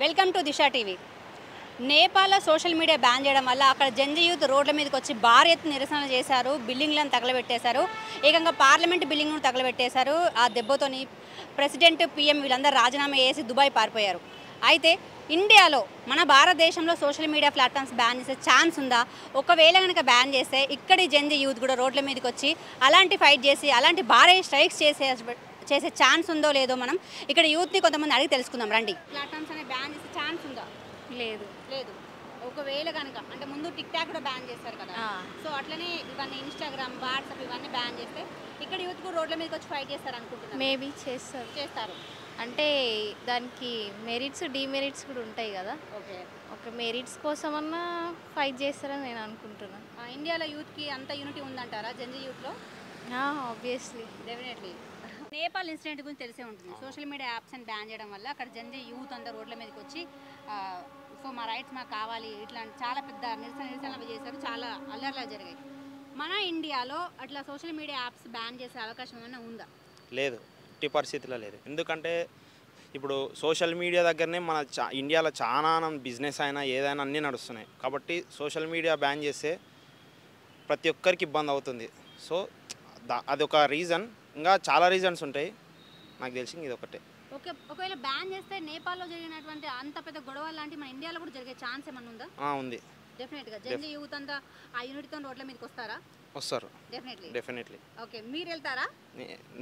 Welcome to Disha TV. నేపాల్లో social media ban చేయడం వల్ల అక్కడ జంజీ యూత్ రోడ్ల మీదకి వచ్చి భారీ ఎత్తున నిరసన చేశారు. బిల్డింగ్లను తగలబెట్టేశారు. ఏకంగా పార్లమెంట్ బిల్డింగ్ను తగలబెట్టేశారు. ఆ దెబ్బతోని ప్రెసిడెంట్ పీఎం వీళ్ళందరూ రాజీనామా చేసి దుబాయ్ పారిపోయారు. అయితే ఇండియాలో మన భారతదేశంలో సోషల్ మీడియా ప్లాట్ఫామ్స్ బ్యాన్ చేసే ఛాన్స్ ఉందా? ఒకవేళ కనుక బ్యాన్ చేస్తే ఇక్కడి జంజీ యూత్ కూడా రోడ్ల మీదకి వచ్చి అలాంటి ఫైట్ చేసి అలాంటి భారీ స్ట్రైక్స్ చేసే ఛాన్స్ ఉందో లేదో మనం ఇక్కడ యూత్ని కొంతమంది అడిగి తెలుసుకుందాం రండి. ప్లాట్ఫామ్స్ అనే బ్యాన్ చేసే ఛాన్స్ ఉందా? లేదు. ఒకవేళ కనుక అంటే ముందు టిక్ టాక్ కూడా బ్యాన్ చేస్తారు కదా, సో అట్లనే ఇవన్నీ ఇన్స్టాగ్రామ్, వాట్సాప్ ఇవన్నీ బ్యాన్ చేస్తే ఇక్కడ యూత్ కూడా రోడ్ల మీదకి వచ్చి ఫైట్ చేస్తారు అనుకుంటున్నారు. మేబీ చేస్తారు. అంటే దానికి మెరిట్స్ డిమెరిట్స్ కూడా ఉంటాయి కదా. ఒక మెరిట్స్ కోసమన్నా ఫైట్ చేస్తారని నేను అనుకుంటున్నాను. ఇండియాలో యూత్కి అంత యూనిటీ ఉందంటారా జంజీ యూత్లో? Obviously, definitely. నేపాల్ ఇన్సిడెంట్ గురించి తెలిసే ఉంటుంది. సోషల్ మీడియా యాప్స్ని బ్యాన్ చేయడం వల్ల అక్కడ జంజీ యూత్ అందరూ రోడ్ల మీదకి వచ్చి సో మా రైట్స్ మాకు కావాలి ఇట్లాంటి చాలా పెద్ద నిరసనలు చేశారు. చాలా అల్లర్లా జరిగాయి. మన ఇండియాలో అట్లా సోషల్ మీడియా యాప్స్ బ్యాన్ చేసే అవకాశం ఏమైనా ఉందా? లేదు, ఎట్టి పరిస్థితిలో లేదు. ఎందుకంటే ఇప్పుడు సోషల్ మీడియా దగ్గరనే మన ఇండియాలో చాలా బిజినెస్ అయినా ఏదైనా అన్నీ నడుస్తున్నాయి. కాబట్టి సోషల్ మీడియా బ్యాన్ చేస్తే ప్రతి ఒక్కరికి ఇబ్బంది అవుతుంది. సో అదొక రీజన్. ఇంకా చాలా రీజన్స్ ఉంటాయి, నాకు తెలిసి ఇది ఒకటే. ఒకవేళ బ్యాన్ చేస్తే నేపాల్లో జరిగినటువంటి అంత పెద్ద గొడవ లాంటి మన ఇండియాలో కూడా జరిగే ఛాన్స్ ఏమన్నా ఉందా? ఉంది, డెఫినెట్గా. జంజీ యూత్ అంతా ఆ యూనిట్తో రోడ్ల మీదకి వస్తారా? వస్తారు, డెఫినెట్లీ. ఓకే, మీరు వెళ్తారా?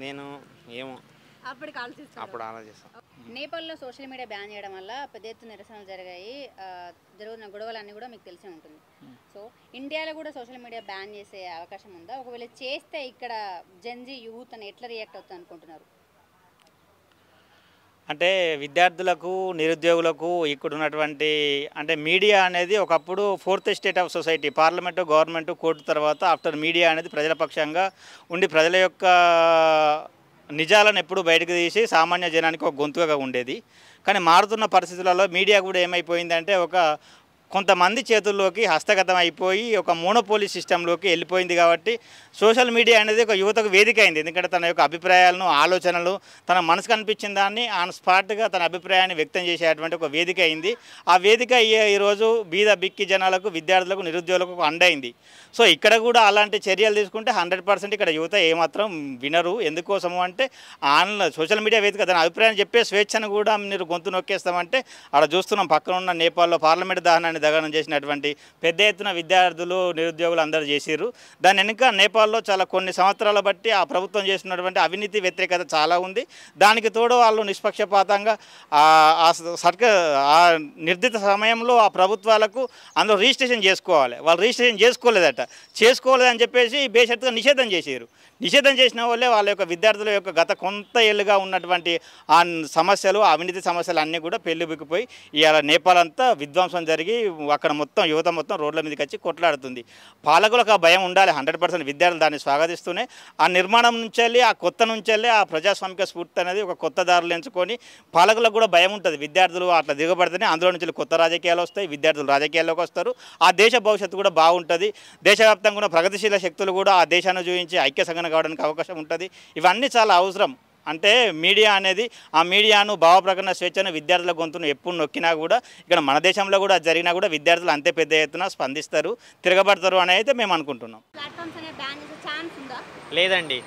నేను ఏమో అప్పుడు ఆలోచిస్తాను. నేపాల్లో సోషల్ మీడియా బ్యాన్ చేయడం వల్ల పెద్ద ఎత్తున నిరసనలు జరిగాయి. జరుగుతున్న గొడవలన్నీ కూడా మీకు తెలిసే ఉంటుంది. సో ఇండియాలో కూడా సోషల్ మీడియా బ్యాన్ చేసే అవకాశం ఉందా? ఒకవేళ చేస్తే ఇక్కడ జంజీ యూత్ అని ఎట్లా రియాక్ట్ అవుతుంది అనుకుంటున్నారు? అంటే విద్యార్థులకు, నిరుద్యోగులకు ఇక్కడ ఉన్నటువంటి అంటే మీడియా అనేది ఒకప్పుడు fourth state of society, parliament, government, court తర్వాత ఆఫ్టర్ మీడియా అనేది ప్రజల పక్షంగా ఉండి ప్రజల యొక్క నిజాలను ఎప్పుడు బయటకు తీసి సామాన్య జనానికి ఒక గొంతుగా ఉండేది. కానీ మారుతున్న పరిస్థితులలో మీడియా కూడా ఏమైపోయిందంటే కొంతమంది చేతుల్లోకి హస్తగతం అయిపోయి ఒక మోనోపోలీ సిస్టంలోకి వెళ్ళిపోయింది. కాబట్టి సోషల్ మీడియా అనేది ఒక యువతకు వేదిక అయింది. ఎందుకంటే తన యొక్క అభిప్రాయాలను, ఆలోచనలు, తన మనసుకు అనిపించిన దాన్ని ఆన్ స్పాట్గా తన అభిప్రాయాన్ని వ్యక్తం చేసేటువంటి ఒక వేదిక అయింది. ఆ వేదిక ఈరోజు బీద బిక్కి జనాలకు, విద్యార్థులకు, నిరుద్యోగులకు అండైంది. సో ఇక్కడ కూడా అలాంటి చర్యలు తీసుకుంటే 100% ఇక్కడ యువత ఏమాత్రం వినరు. ఎందుకోసము అంటే ఆన్లైన్ సోషల్ మీడియా వేదిక తన అభిప్రాయాన్ని చెప్పే స్వేచ్ఛను కూడా మీరు గొంతు నొక్కేస్తామంటే అక్కడ చూస్తున్నాం. పక్కన ఉన్న నేపాల్లో పార్లమెంట్ దహనం చేసినటువంటి పెద్ద ఎత్తున విద్యార్థులు, నిరుద్యోగులు అందరూ చేసిర్రు. దాని వెనుక నేపాల్లో చాలా కొన్ని సంవత్సరాల బట్టి ఆ ప్రభుత్వం చేసినటువంటి అవినీతి వ్యతిరేకత చాలా ఉంది. దానికి తోడు వాళ్ళు నిష్పక్షపాతంగా ఆ నిర్దిష్ట సమయంలో ఆ ప్రభుత్వాలకు అందులో రిజిస్ట్రేషన్ చేసుకోవాలి. వాళ్ళు రిజిస్ట్రేషన్ చేసుకోలేదని చెప్పేసి బేషరతుగా నిషేధం చేసిన వాళ్ళే వాళ్ళ యొక్క విద్యార్థుల యొక్క గత కొంత ఏళ్ళుగా ఉన్నటువంటి ఆ సమస్యలు, అవినీతి సమస్యలు అన్నీ కూడా పెళ్ళిబిక్కిపోయి ఇవాళ నేపాల్ అంతా విధ్వంసం జరిగి అక్కడ మొత్తం యువత మొత్తం రోడ్ల మీదకి వచ్చి కొట్లాడుతుంది. పాలకులకు ఆ భయం ఉండాలి. 100% విద్యార్థులు దాన్ని స్వాగతిస్తూనే ఆ నిర్మాణం నుంచి ఆ కొత్త నుంచి ఆ ప్రజాస్వామిక స్ఫూర్తి అనేది ఒక కొత్త దారులు ఎంచుకొని పాలకులకు కూడా భయం ఉంటుంది. విద్యార్థులు అట్లా దిగబడితేనే అందులో నుంచి కొత్త రాజకీయాలు వస్తాయి, విద్యార్థులు రాజకీయాల్లోకి వస్తారు, ఆ దేశ భవిష్యత్తు కూడా బాగుంటుంది. దేశవ్యాప్తంగా కూడా ప్రగతిశీల శక్తులు కూడా ఆ దేశాన్ని చూపించి ఐక్య సంఘటన కావడానికి అవకాశం ఉంటుంది. ఇవన్నీ చాలా అవసరం. అంటే మీడియా అనేది ఆ మీడియాను, భావ ప్రకటన స్వేచ్ఛను, విద్యార్థుల గొంతును ఎప్పుడు నొక్కినా కూడా ఇక్కడ మన దేశంలో కూడా జరిగినా కూడా విద్యార్థులు అంతే పెద్ద ఎత్తున స్పందిస్తారు, తిరగబడతారు అని అయితే మేము అనుకుంటున్నాం. లేదండి.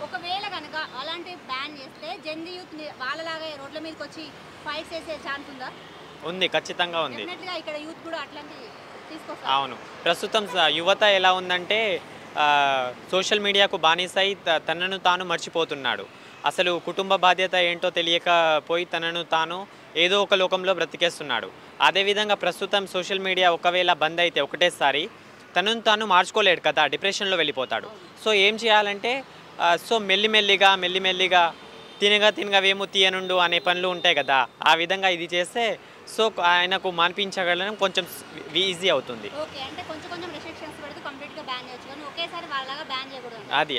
ఒకవేళ కనుక అలాంటి బ్యాన్ చేస్తే జంజీ యూత్ వాళ్ళలాగా రోడ్ల మీదకి వచ్చి ఫైట్ చేసే ఛాన్స్ ఉందా? ఉంది, ఖచ్చితంగా ఉంది. ఇక్కడ యూత్ కూడా అట్లాంటి తీసుకొస్తారు. అవును, ప్రస్తుతం యువత ఎలా ఉందంటే సోషల్ మీడియాకు బానిసై తనను తాను మర్చిపోతున్నాడు. అసలు కుటుంబ బాధ్యత ఏంటో తెలియకపోయి తనను తాను ఏదో ఒక లోకంలో బ్రతికేస్తున్నాడు. అదేవిధంగా ప్రస్తుతం సోషల్ మీడియా ఒకవేళ బంద్ అయితే ఒకటేసారి తనను తాను మార్చుకోలేడు కదా, డిప్రెషన్లో వెళ్ళిపోతాడు. సో ఏం చేయాలంటే మెల్లిమెల్లిగా తినగా వేము తీయనుండు అనే పనులు ఉంటాయి కదా, ఆ విధంగా ఇది చేస్తే సో ఆయనకు మాన్పించగలడం కొంచెం ఈజీ అవుతుంది. అది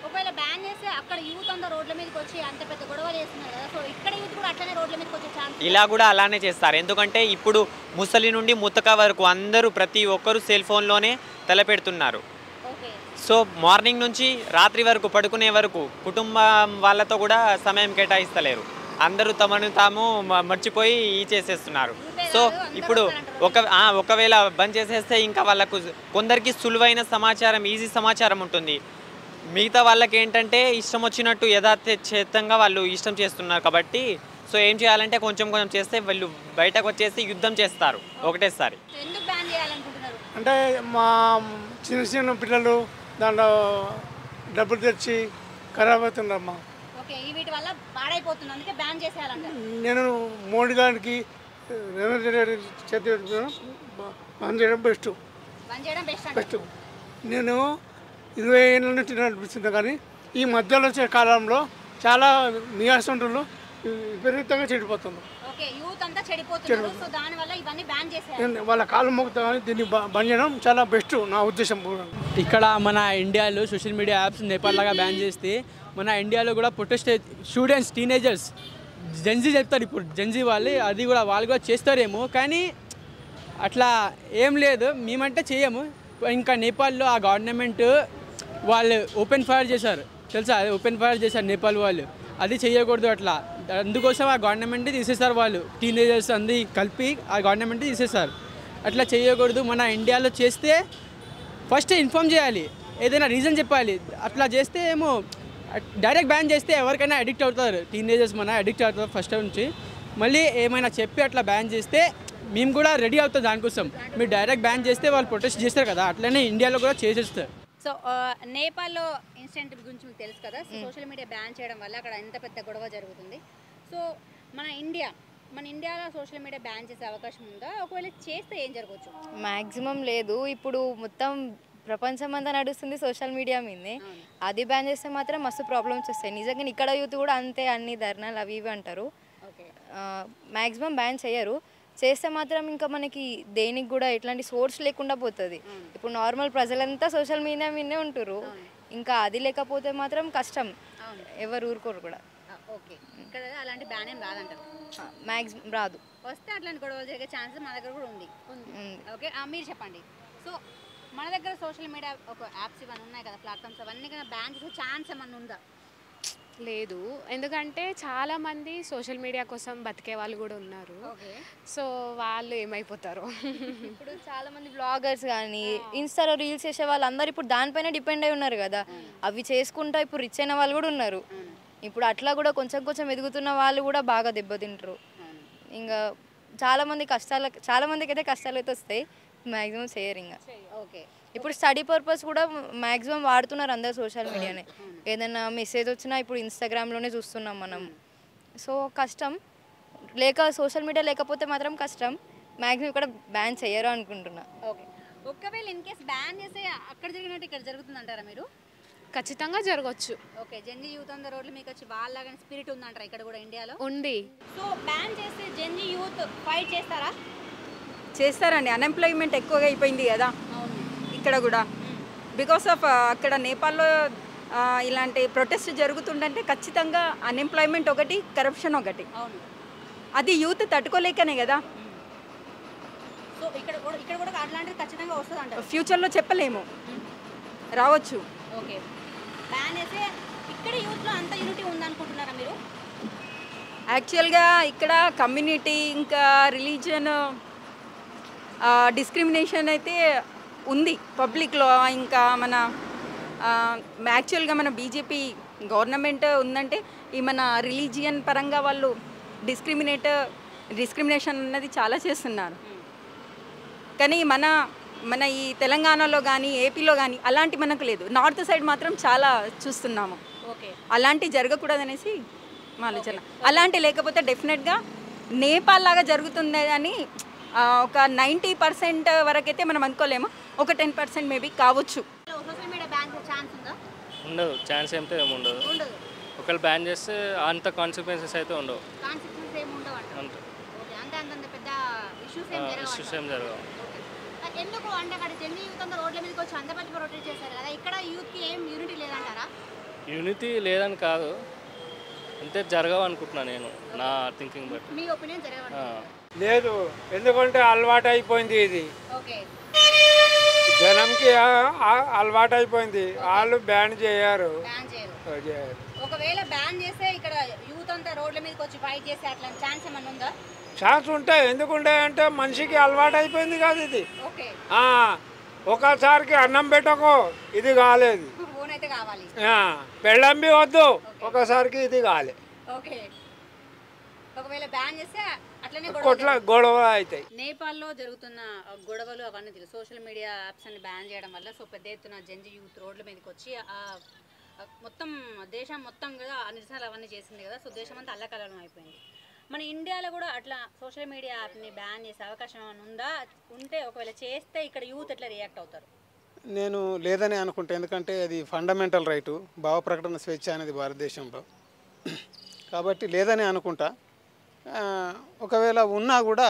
ఒకవేళ బ్యాన్ చేస్తే అక్కడ యూత్ అంతా రోడ్ల మీదకి వచ్చి అంత పెద్ద గొడవ చేస్తున్నారు కదా, సో ఇక్కడ యూత్ కూడా అట్లనే రోడ్ల మీదకి వచ్చే ఛాన్స్ ఇలా కూడా అలానే చేస్తారు. ఎందుకంటే ఇప్పుడు ముసలి నుండి ముతక వరకు అందరూ ప్రతి ఒక్కరు సెల్ ఫోన్లోనే తలపెడుతున్నారు. సో మార్నింగ్ నుంచి రాత్రి వరకు పడుకునే వరకు కుటుంబం వాళ్ళతో కూడా సమయం కేటాయిస్తలేరు. అందరూ తమను తాము మర్చిపోయి చేసేస్తున్నారు. సో ఇప్పుడు ఒకవేళ బంద్ చేసేస్తే ఇంకా వాళ్ళకు కొందరికి సులువైన సమాచారం, ఈజీ సమాచారం ఉంటుంది. మిగతా వాళ్ళకి ఏంటంటే ఇష్టం వచ్చినట్టు యథాతథంగా వాళ్ళు ఇష్టం చేస్తున్నారు. కాబట్టి సో ఏం చేయాలంటే కొంచెం కొంచెం చేస్తే వాళ్ళు బయటకు వచ్చేసి యుద్ధం చేస్తారు ఒకటేసారి. ఎందుకు బ్యాన్ చేయాలనుకుంటున్నారు? అంటే మా చిన్న చిన్న పిల్లలు దాంట్లో డబ్బులు తెచ్చి ఖరాబ్ అవుతున్నారమ్మా. ఓకే, ఈ వీటి వల్ల పాడైపోతుంది, అందుకే బ్యాన్ చేసేయాలంటారు. నేను మోడీ గారికి రేవంత్ రెడ్డి చేతి బంద్ చేయడం బెస్ట్. బంద్ చేయడం బెస్ట్ బెస్ట్. నేను 20 ఏళ్ళ నుంచి నడిపిస్తున్నా, కానీ ఈ మధ్యలో వచ్చే కాలంలో చాలా నియాసంటులు విపరీతంగా చెడిపోతున్నారు. ఓకే, యూత్ అంతా చెడిపోతున్నారు. సో దాని వల్ల ఇవన్నీ బ్యాన్ చేసేయాలి. వాళ్ళ కాలం మోగుతా, కానీ దీన్ని బంద్ చేయడం చాలా బెస్ట్ నా ఉద్దేశం. ఇక్కడ మన ఇండియాలో సోషల్ మీడియా యాప్స్ నేపాల్ లాగా బ్యాన్ చేస్తే మన ఇండియాలో కూడా ప్రొటెస్ట్ స్టూడెంట్స్, టీనేజర్స్, జెన్జీ చెప్తారు ఇప్పుడు, జెన్జీ వాళ్ళు అది కూడా వాళ్ళు కూడా చేస్తారేమో, కానీ అట్లా ఏం లేదు. మేమంటే చేయము. ఇంకా నేపాల్లో ఆ గవర్నమెంట్ వాళ్ళు ఓపెన్ ఫైర్ చేశారు, తెలుసా? ఓపెన్ ఫైర్ చేశారు నేపాల్ వాళ్ళు. అది చేయకూడదు అట్లా. అందుకోసం ఆ గవర్నమెంట్ తీసేస్తారు వాళ్ళు. టీనేజర్స్ అంది కలిపి ఆ గవర్నమెంట్ తీసేస్తారు. అట్లా చేయకూడదు. మన ఇండియాలో చేస్తే ఫస్ట్ ఇన్ఫామ్ చేయాలి, ఏదైనా రీజన్ చెప్పాలి. అట్లా చేస్తే ఏమో డైరెక్ట్ బ్యాన్ చేస్తే ఎవరికైనా అడిక్ట్ అవుతారు. టీనేజర్స్ మన అడిక్ట్ అవుతారు ఫస్ట్ నుంచి. మళ్ళీ ఏమైనా చెప్పి అట్లా బ్యాన్ చేస్తే మేము కూడా రెడీ అవుతాం దానికోసం. మీరు డైరెక్ట్ బ్యాన్ చేస్తే వాళ్ళు ప్రొటెస్ట్ చేస్తారు కదా, అట్లనే ఇండియాలో కూడా చేసేస్తారు. సో నేపాల్లో ఇన్సిడెంట్ గురించి మీకు తెలుసు కదా. సోషల్ మీడియా బ్యాన్ చేయడం వల్ల అక్కడ ఎంత పెద్ద గొడవ జరుగుతుంది. సో మన ఇండియాలో సోషల్ మీడియా బ్యాన్ చేసే అవకాశం ఉందా? ఒకవేళ చేస్తే ఏం జరగవచ్చు? మ్యాక్సిమం లేదు. ఇప్పుడు మొత్తం ప్రపంచం అంతా నడుస్తుంది సోషల్ మీడియా మీదే. అది బ్యాన్ చేస్తే మాత్రం మస్తు ప్రాబ్లమ్స్ వస్తాయి. నిజంగా ఇక్కడ యూత్ కూడా అంతే, అన్ని ధర్నాలు అవి ఇవి అంటారు. మ్యాక్సిమం బ్యాన్ చేయరు. చేస్తే మాత్రం ఇంకా మనకి దేనికి కూడా ఎట్లాంటి సోర్స్ లేకుండా పోతుంది. ఇప్పుడు నార్మల్ ప్రజలంతా సోషల్ మీడియా మీదే ఉంటారు. ఇంకా అది లేకపోతే మాత్రం కష్టం, ఎవరు ఊరుకోరు కూడా. ఓకే, ఇక్కడ అలాంటి బ్యాన్ ఏం రాదంటారు? మ్యాక్సిమం రాదు. వస్తే అట్లాంటి గొడవలు జరిగే ఛాన్సెస్ మన దగ్గర కూడా ఉంది. ఓకే, మీరు చెప్పండి. సో మన దగ్గర సోషల్ మీడియా ఒక యాప్స్ ఇవన్నీ ఉన్నాయి కదా, ప్లాట్ఫామ్స్, అవన్నీ కదా బ్యాన్ చేసే ఛాన్స్ ఏమన్నా ఉందా? లేదు, ఎందుకంటే చాలామంది సోషల్ మీడియా కోసం బతికే వాళ్ళు కూడా ఉన్నారు. సో వాళ్ళు ఏమైపోతారు. ఇప్పుడు చాలామంది బ్లాగర్స్ కానీ ఇన్స్టాలో రీల్స్ చేసే వాళ్ళు అందరు ఇప్పుడు దానిపైన డిపెండ్ అయి ఉన్నారు కదా. అవి చేసుకుంటా ఇప్పుడు రిచ్ అయిన వాళ్ళు కూడా ఉన్నారు. ఇప్పుడు అట్లా కూడా కొంచెం కొంచెం ఎదుగుతున్న వాళ్ళు కూడా బాగా దెబ్బతింటారు. ఇంకా చాలామందికి అయితే కష్టాలు అయితే వస్తాయి. మ్యాక్సిమం చేయరు. ఇంకా ఓకే, ఇప్పుడు స్టడీ పర్పస్ కూడా మ్యాక్సిమం వాడుతున్నారు అందరు సోషల్ మీడియానే. ఏదైనా మెసేజ్ వచ్చినా ఇప్పుడు ఇన్స్టాగ్రామ్లోనే చూస్తున్నాం మనం. సో కష్టం, సోషల్ మీడియా లేకపోతే మాత్రం కష్టం. మ్యాక్సిమం ఇక్కడ బ్యాన్ చేయరు అనుకుంటున్నా. ఓకే, ఒకవేళ ఇన్ కేస్ బ్యాన్ చేస్తే అక్కడ జరిగినట్టు ఇక్కడ జరుగుతుంది అంటారా మీరు? ఖచ్చితంగా జరగచ్చు. Okay, Gen Z youth on the రోడ్లు మీకు వచ్చి వాళ్ళగా స్పిరిట్ ఉందంటారా ఇక్కడ కూడా ఇండియాలో? ఉంది. సో బ్యాన్ చేస్తే జెన్జీ యూత్ ఫైట్ చేస్తారా? చేస్తారండి. అన్ఎంప్లాయ్మెంట్ ఎక్కువగా అయిపోయింది కదా ఇక్కడ కూడా. బికాస్ ఆఫ్ అక్కడ నేపాల్లో ఇలాంటి ప్రొటెస్ట్ జరుగుతుందంటే ఖచ్చితంగా అన్ఎంప్లాయ్మెంట్ ఒకటి, కరప్షన్ ఒకటి. అది యూత్ తట్టుకోలేకనే కదా. సో ఇక్కడ కూడా అట్లాంటిది ఖచ్చితంగా వస్తుంది అంటారు. ఫ్యూచర్లో చెప్పలేము, రావచ్చు. ఓకే, బ్యాన్ చేస్తే ఇక్కడ యూత్లో అంత యూనిటీ ఉందనుకుంటున్నారా మీరు? యాక్చువల్గా ఇక్కడ కమ్యూనిటీ ఇంకా రిలీజియన్ డిస్క్రిమినేషన్ అయితే ఉంది పబ్లిక్లో. ఇంకా మన యాక్చువల్గా మన బీజేపీ గవర్నమెంట్ ఉందంటే ఈ మన రిలీజియన్ పరంగా వాళ్ళు డిస్క్రిమినేషన్ అన్నది చాలా చేస్తున్నారు. కానీ మన ఈ తెలంగాణలో కానీ ఏపీలో కానీ అలాంటి మనకు లేదు. నార్త్ సైడ్ మాత్రం చాలా చూస్తున్నాము. ఓకే, అలాంటి జరగకూడదనేసి మా ఆలోచన. అలాంటి లేకపోతే డెఫినెట్గా నేపాల్ లాగా జరుగుతుంది అని ఒక 90% వరకైతే మనం అనుకోలేము. ఒక 10% మేబీ కావచ్చు. సోషల్ మీడియా బ్యాన్ చేసే ఛాన్స్ ఉందా? ఉండదు. ఛాన్స్ ఏమిటో ఏముండదు. ఒకవేళ బ్యాన్ చేస్తే అంత కాన్సిక్వెన్సెస్ అయితే ఉండవు. కాన్సిక్వెన్సెస్ ఏమి ఉండవు అంట. ఓకే, అంటే అంత పెద్ద ఇష్యూస్ ఏం జరగవు. ఎందుకు అంటే అక్కడ జెన్జీ యూత్ అంతా రోడ్ల మీదకి వచ్చి అంత పచ్చి రొటేట్ చేశారు కదా, ఇక్కడ యూత్కి ఏం యూనిటీ లేదంటారా? యూనిటీ లేదని కాదు, అంతే జరగవు అనుకుంటున్నాను నేను, నా థింకింగ్ బట్టి. మీ ఒపీనియన్ జరగవు? లేదు, ఎందుకంటే అలవాటు అయిపోయింది ఇది. ఓకే, జనంకి అలవాటు అయిపోయింది, వాళ్ళు బ్యాన్ చేయరు. ఒకవేళ బ్యాన్ చేస్తే ఇక్కడ యూత్ అంతా రోడ్ల మీదకి వచ్చి ఫైట్ చేస్తే అట్లా ఛాన్స్ ఏమన్నా ఉందా? ఛాన్స్ ఉంటాయి, ఎందుకుంటాయంటే మనిషికి అలవాటు అయిపోయింది కాదు ఇది. ఓకే, ఒకసారికి అన్నం పెట్టకో ఇది కాలేదు, ఫోన్ అయితే కావాలి, పెళ్ళంబి వద్దు, ఒకసారికి ఇది కాలే. ఓకే, ఒకవేళ బ్యాన్ చేస్తే అట్లనే గొడవ అవుతాయి. నేపాల్లో జరుగుతున్న గొడవలు అవన్నీ తెలుసు. సోషల్ మీడియా యాప్స్ అన్ని బ్యాన్ చేయడం వల్ల సో పెద్ద ఎత్తున జెంజీ యూత్ రోడ్ల మీదకి వచ్చి మొత్తం దేశం మొత్తం కూడా నిరసనలు అవన్నీ చేసింది కదా. సో దేశం అంతా అల్లకల్లోలం అయిపోయింది. మన ఇండియాలో కూడా అట్లా సోషల్ మీడియా యాప్ని బ్యాన్ చేసే అవకాశం ఏమైనా ఉందా? ఉంటే ఒకవేళ చేస్తే ఇక్కడ యూత్ ఎట్లా రియాక్ట్ అవుతారు? నేను లేదని అనుకుంటా, ఎందుకంటే అది ఫండమెంటల్ రైటు, భావ ప్రకటన స్వేచ్ఛ అనేది భారతదేశంలో, కాబట్టి లేదని అనుకుంటా. ఒకవేళ ఉన్నా కూడా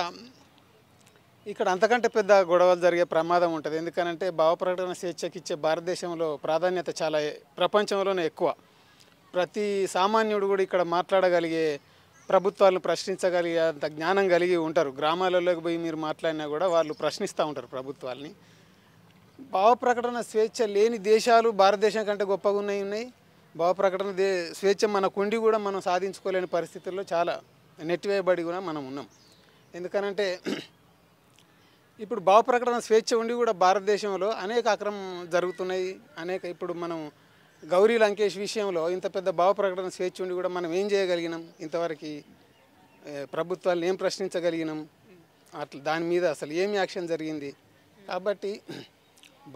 ఇక్కడ అంతకంటే పెద్ద గొడవలు జరిగే ప్రమాదం ఉంటుంది. ఎందుకనంటే భావ ప్రకటన స్వేచ్ఛకి ఇచ్చే భారతదేశంలో ప్రాధాన్యత చాలా ప్రపంచంలోనే ఎక్కువ. ప్రతి సామాన్యుడు కూడా ఇక్కడ మాట్లాడగలిగే, ప్రభుత్వాలను ప్రశ్నించగలిగే అంత జ్ఞానం కలిగి ఉంటారు. గ్రామాలలోకి పోయి మీరు మాట్లాడినా కూడా వాళ్ళు ప్రశ్నిస్తూ ఉంటారు ప్రభుత్వాలని. భావ ప్రకటన స్వేచ్ఛ లేని దేశాలు భారతదేశం కంటే గొప్పగా ఉన్నాయి. భావ ప్రకటన స్వేచ్ఛ మన కుండి కూడా మనం సాధించుకోలేని పరిస్థితుల్లో చాలా నెట్టివేయబడి కూడా మనం ఉన్నాం. ఎందుకనంటే ఇప్పుడు భావ ప్రకటన స్వేచ్ఛ ఉండి కూడా భారతదేశంలో అనేక అక్రమం జరుగుతున్నాయి. ఇప్పుడు మనం గౌరీ లంకేష్ విషయంలో ఇంత పెద్ద భావ ప్రకటన స్వేచ్ఛ ఉండి కూడా మనం ఏం చేయగలిగినాం? ఇంతవరకు ప్రభుత్వాలను ఏం ప్రశ్నించగలిగినాం? అట్లా దాని మీద అసలు ఏం యాక్షన్ జరిగింది? కాబట్టి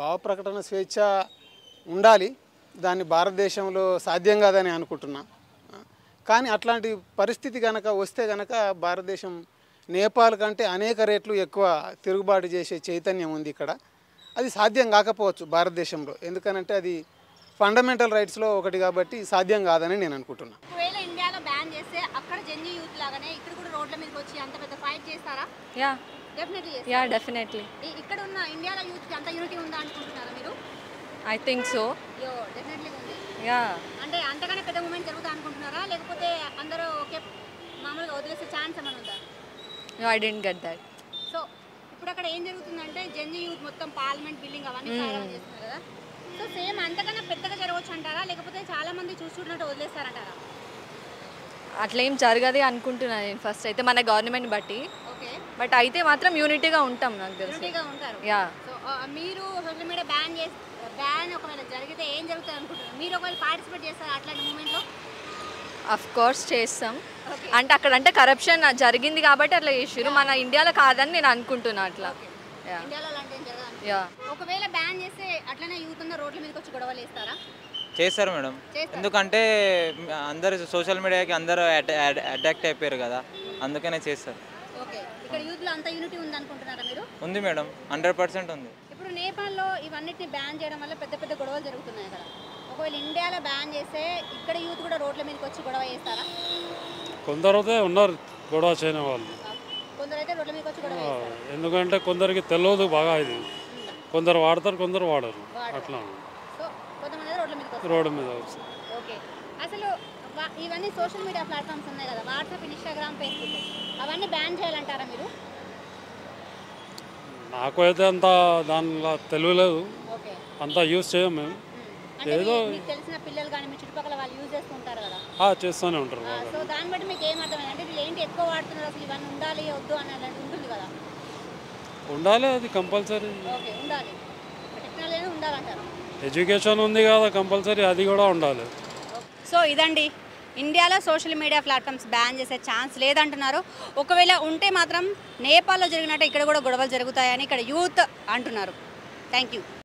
భావ ప్రకటన స్వేచ్ఛ ఉండాలి, దాన్ని భారతదేశంలో సాధ్యం కాదని అనుకుంటున్నా. కానీ అట్లాంటి పరిస్థితి కనుక వస్తే కనుక భారతదేశం నేపాల్ కంటే అనేక రెట్లు ఎక్కువ తిరుగుబాటు చేసే చైతన్యం ఉంది ఇక్కడ. అది సాధ్యం కాకపోవచ్చు భారతదేశంలో, ఎందుకనంటే అది ఫండమెంటల్ రైట్స్లో ఒకటి కాబట్టి సాధ్యం కాదని నేను అనుకుంటున్నాను. ఒకవేళ ఇండియాలో బ్యాన్ చేస్తే అక్కడ జెంజీ యూత్ లాగానే ఇక్కడ కూడా రోడ్ల మీదకి వచ్చి అంత పెద్ద ఫైట్ చేస్తారా? డెఫినెట్లీ. ఇక్కడ ఉన్న ఇండియాలో యూత్కి అంత యూనిటీ ఉందా అనుకుంటున్నారా మీరు? I think so. డెఫినెట్లీ ఉంది. యా, అంటే అంతగానే పెద్ద మూమెంట్ జరుగుతా అనుకుంటున్నారా, లేకపోతే అందరూ ఓకే మామూలుగా వదిలేసే ఛాన్స్ ఏమైనా ఉందా? I didn't get that. So ఇప్పుడు అక్కడ ఏం జరుగుతుందంటే జెంజీ యూత్ మొత్తం పార్లమెంట్ బిల్డింగ్ అవన్నీ ఫైర్ చేస్తున్నారు కదా. సో సేమ్ అంతకన్నా పెద్దగా జరగవచ్చు అంటారా, లేకపోతే చాలా మంది చూస్తున్నట్టు వదిలేస్తారంటారా? అట్లా ఏం జరగదు అనుకుంటున్నాను నేను ఫస్ట్ అయితే మన గవర్నమెంట్ బట్టి. ఓకే, బట్ అయితే మాత్రం యూనిటీగా ఉంటాం నాకు తెలిసి. యూనిటీగా ఉంటారు. యా. సో మీరు సోషల్ మీడియా బ్యాన్ ఒకవేళ జరిగితే ఏం జరుగుతుంది అనుకుంటున్నారు? మీరు ఒకవేళ పార్టిసిపేట్ చేస్తారా అట్లాంటి మూమెంట్లో? అఫ్ కోర్స్ చేస్తాం. అంటే అక్కడ అంటే కరప్షన్ జరిగింది కాబట్టి అట్లా చేసారు. మన ఇండియాలో కాదని నేను అనుకుంటున్నా. అట్లా ఇండియాలో అలాంటి ఏం జరగదు. యా. ఒకవేళ బ్యాన్ చేస్తే అట్లనే యూత్ ఉన్న రోడ్ల మీదకి వచ్చి గొడవలు వేస్తారా? చేస్తారు మేడం, ఎందుకంటే అందరు సోషల్ మీడియాకి అందరూ అటాక్ట్ అయిపోయారు కదా, అందుకనే చేస్తారు. ఓకే, ఇక్కడ యూత్లో అంత యూనిటీ ఉంది అనుకుంటున్నారా మీరు? ఉంది మేడం, 100% ఉంది. ఇప్పుడు నేపాల్లో ఇవన్నిటిని బ్యాన్ చేయడం వల్ల పెద్ద పెద్ద గొడవలు జరుగుతున్నాయి కదా. ఒకవేళ ఇండియాలో బ్యాన్ చేస్తే ఇక్కడ యూత్ కూడా రోడ్ల మీదకి వచ్చి గొడవ చేస్తారా? కొందరైతే ఉన్నారు గొడవ చేయని వాళ్ళు, కొందరైతే రోడ్ల మీదకి వచ్చి గొడవ చేస్తారు. ఎందుకంటే కొందరికి తెలియదు బాగా, ఇది కొందరు వాడతారు కొందరు వాడరు, అట్లా సో కొంతమంది రోడ్డు మీద వస్తారు. ఓకే, అసలు ఇవన్నీ సోషల్ మీడియా ప్లాట్ఫామ్స్ ఉన్నాయి కదా, వాట్సాప్, ఇన్స్టాగ్రామ్, ఫేస్బుక్, అవన్నీ బ్యాన్ చేయాలంటారా మీరు? నాకు అయితే అంత దానిలో తెలియలేదు, అంతా యూజ్ చేయం మేము. ఏదో మీకు తెలిసిన పిల్లలు కానీ మీ చుట్టుపక్కల వాళ్ళు యూజ్ చేస్తుంటారు కదా, చేస్తూనే ఉంటారు. సో దాన్ని బట్టి మీకు ఏం అర్థమైంది అంటే వీళ్ళు ఏంటి ఎక్కువ వాడుతున్నారు, అసలు ఇవన్నీ ఉండాలి వద్దు అని అలాంటి ఉంటుంది కదా? ఉండాలి, అది కంపల్సరీ. ఓకే, ఉండాలి, టెక్నాలజీ ఉండాలంటారు. ఎడ్యుకేషన్ ఉంది కదా కంపల్సరీ, అది కూడా ఉండాలి. సో ఇదండి, ఇండియాలో సోషల్ మీడియా ప్లాట్ఫామ్స్ బ్యాన్ చేసే ఛాన్స్ లేదంటున్నారు. ఒకవేళ ఉంటే మాత్రం నేపాల్లో జరిగినట్టు ఇక్కడ కూడా గొడవలు జరుగుతాయని ఇక్కడ యూత్ అంటున్నారు. Thank you.